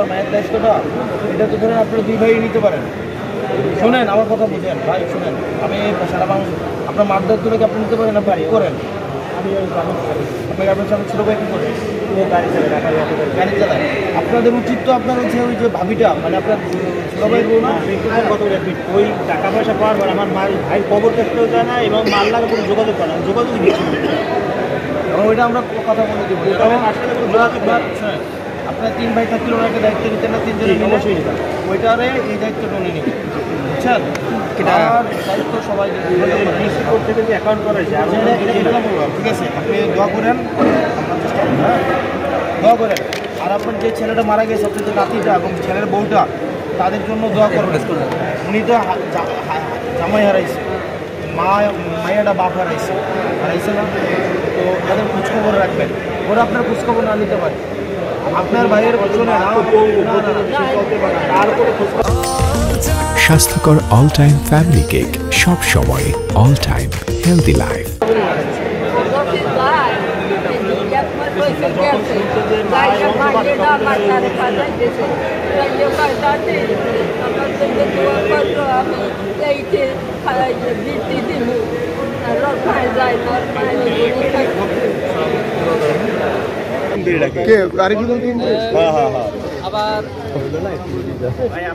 মায়ের দায়িত্বটা এটা তো ধরেন আপনারা দুই ভাই নিতে পারেন। শোনেন আমার কথা বুঝেন ভাই, শোনেন, আমি সারা বাংলা আপনার মার দায়িত্বটাকে আপনি নিতে পারেন, আপনি করেন। আপনাকে আপনার সাথে ছোটো ভাই কী করেন? গাড়ি চালায়। আপনাদের উচিত তো আপনার হচ্ছে ওই যে ভাবিটা, মানে আপনার ছোটো ভাই বউ না, ওই টাকা পয়সা পাওয়ার পর আমার মার ভাই খবর করতেও যায় না এবং মার লাগে কোনো যোগাযোগ করে না, যোগাযোগ দিচ্ছি এবং ওইটা আমরা কথা বলে দেবো। আপনার 3 ভাই থাকলে ওনাকে দায়িত্ব নিতেন না? 3 জনের অবশ্যই নিতেন, ওইটারে এই দায়িত্বটা উনি নেবেন, বুঝছেন? আর দায়িত্ব সবাই থেকে যে অ্যাকাউন্ট করা হয়েছে ঠিক আছে, আপনি দোয়া করেন, আপনার চেষ্টা করুন, হ্যাঁ দোয়া করেন। আর আপনার যে ছেলেটা মারা গেছে, আপনার যে নাতিটা এবং ছেলের বউটা, তাদের জন্য দোয়া করবেন। উনি তো জামাই হারাইছে, মায়েরা বাপ হারাইছে না, তো তাদের খোঁজখবর রাখবেন। ওরা আপনার খোঁজখবর না নিতে পারে, আপনার ভাইয়ের স্বাস্থ্যকর অল টাইম ফ্যামিলি কেক, সব সময় অল টাইম হেলদি লাইফ।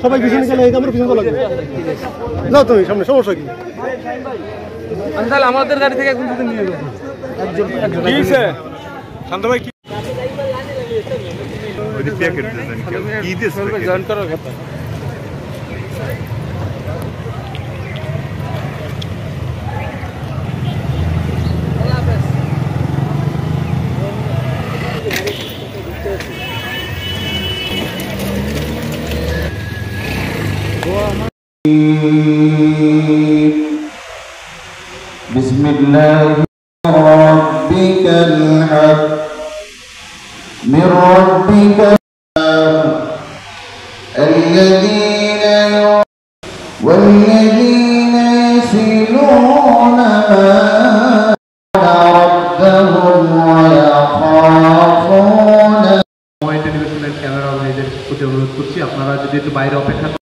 সবাই পিছনে চলে, আমরা পিছনে চলে যাও, তুমি সামনে, সমস্যা কি? তাহলে আমাদের গাড়ি থেকে একজন যদি নিয়ে যাবো, শান্ত ভাই কি জয়েন করার কথা। बिस्मिल्लाह रब्बिकल हक मिन रब्बिकल الذين والذين يصلون ما ربهم ويخافون। টেলিভিশনের ক্যামেরা ভাইদের প্রতি অনুরোধ করছি আপনারা যদি একটু বাইরে অপেক্ষা